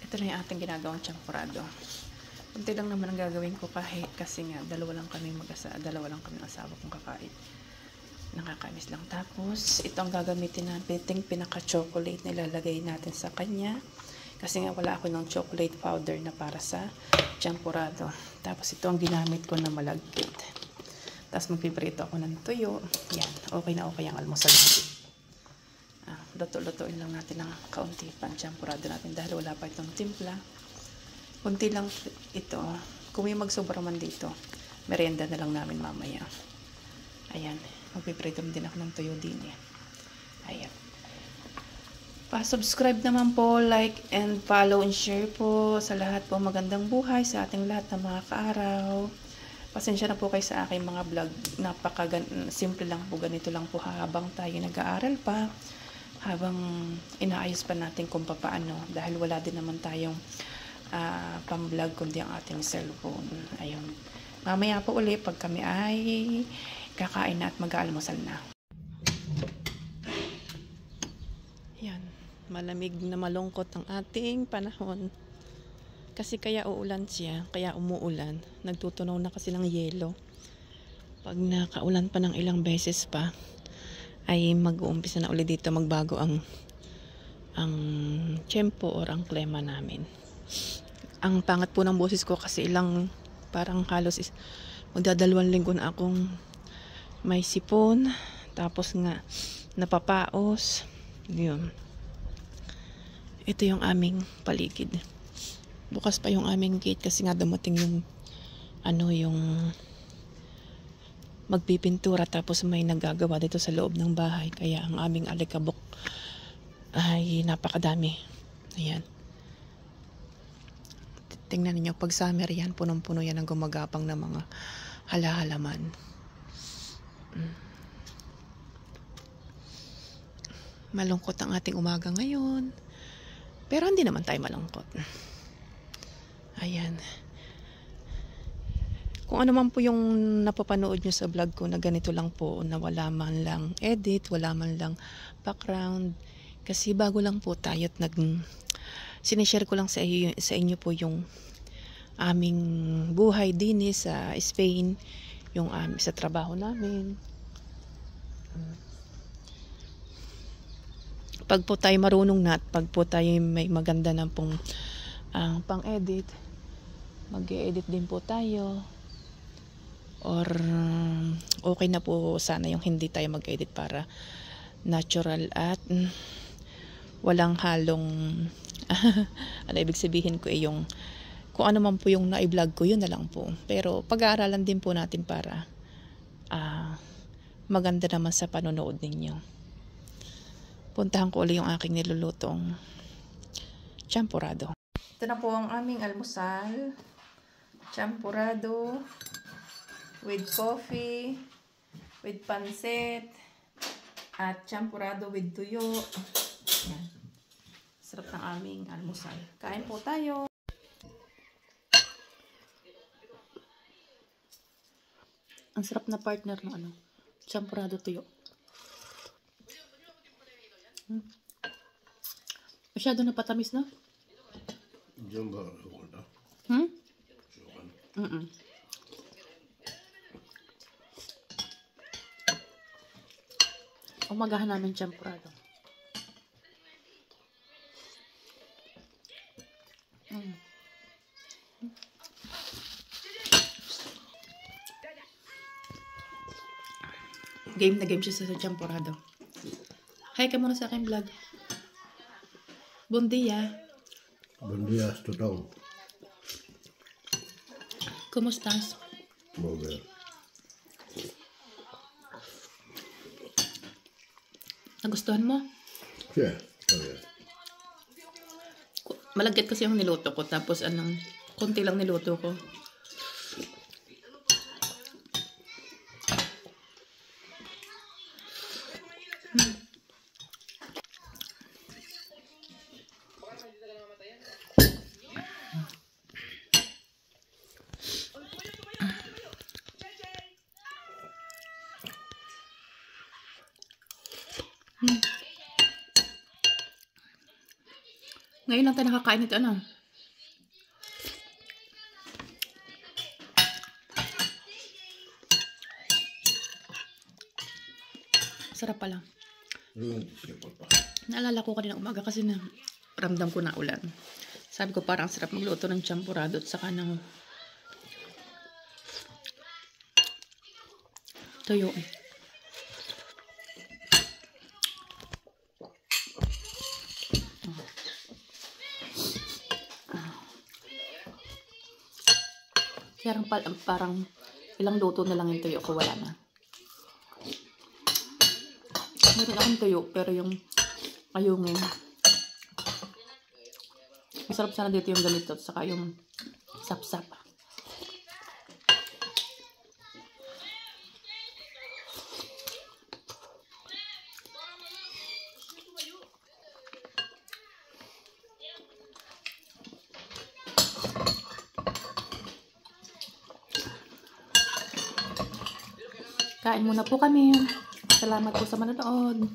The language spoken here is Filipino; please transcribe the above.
Ito na yung ating ginagawang champurado. Kunti lang naman ang gagawin ko kasi nga dalawa lang kami asawa kong kakain. Nakakamiss lang. Tapos ito ang gagamitin natin, pinaka-chocolate na ilalagay natin sa kanya. Kasi nga wala ako ng chocolate powder na para sa champurado. Tapos ito ang ginamit ko na malagkit. Tapos magpiprito ako ng tuyo. Yan, okay na okay ang almusal natin. Luto-lutuin lang natin ng kaunti pang champurado natin dahil wala pa itong timpla. Kunti lang ito. Kung may magsobra man dito, merienda na lang namin mamaya. Ayan, magpiprito din ako ng tuyo din eh. Ayan. Pa-subscribe naman po, like and follow and share po sa lahat po. Magandang buhay sa ating lahat na mga kaaraw. Pasensya na po kayo sa aking mga vlog. Simple lang po, ganito lang po habang tayo nag-aaral pa. Habang inaayos pa natin kung paano. Dahil wala din naman tayong pang-vlog kundi ang ating cellphone. Ayun. Mamaya po uli pag kami ay kakain na at mag-aalmusal na. Yan. Malamig na malungkot ang ating panahon. Kasi kaya uulan siya, kaya umuulan. Nagtutunaw na kasi ng yelo. Pag nakaulan pa ng ilang beses pa, ay mag-uumpisa na ulit dito magbago ang tiyempo or ang klima namin. Ang pangat po ng boses ko kasi parang halos magdadalawang linggo na akong may sipon, tapos nga napapaos. Yun. Ito yung aming paligid. Bukas pa yung aming gate kasi nga dumating yung magpipintura, tapos may naggagawa dito sa loob ng bahay, kaya ang aming alikabok ay napakadami. Ayan. Tingnan niyo pag summer yan, punong-puno yan ang gumagapang ng mga halahalaman. Malungkot ang ating umaga ngayon. Pero hindi naman tayo malungkot. Ayan. Kung ano man po yung napapanood nyo sa vlog ko na ganito lang po, na wala man lang edit, wala man lang background. Kasi bago lang po tayo at sinishare ko lang sa inyo po yung aming buhay din sa Spain, yung sa trabaho namin. Pag po tayo marunong na at pag po tayo may maganda na pong pang-edit, mag-e-edit din po tayo. Or okay na po sana yung hindi tayo mag-edit para natural at walang halong ano ibig sabihin ko yung kung ano man po yung na-vlog ko, yun na lang po. Pero pag-aaralan din po natin para maganda naman sa panonood ninyo. Puntahan ko ulit yung aking nilulutong champurado. Ito na po ang aming almusal. Champurado with coffee, with pancit, at champurado with tuyo. Yan. Sarap ng aming almusal. Kain po tayo. Ang sarap na partner ng champurado tuyo. Masyado na patamis na? Diyan ba sukan na? Sukan? Umagahan namin champurado. Game na game siya sa champurado. Hi ka muna sa aking vlog. Buen día. Buen día, Estotão. ¿Cómo estás? Muy bien. Nagustuhan mo? Sí, está bien. Malagkit kasi yung niluto ko. Tapos konti lang niluto ko. Ngayon lang tayo nakakain nito, Sarap pala. Simple pa. Naalala ko kanina umaga kasi na ramdam ko na ulan. Sabi ko parang sarap magluto ng champurado at saka ng tuyo. Parang ilang luto na lang yung tuyo ko, wala na. Meron akong tuyo, pero yung ayungin. Masarap sana dito yung ganito, at saka yung sap-sap. Kain muna po kami. Salamat po sa manonood.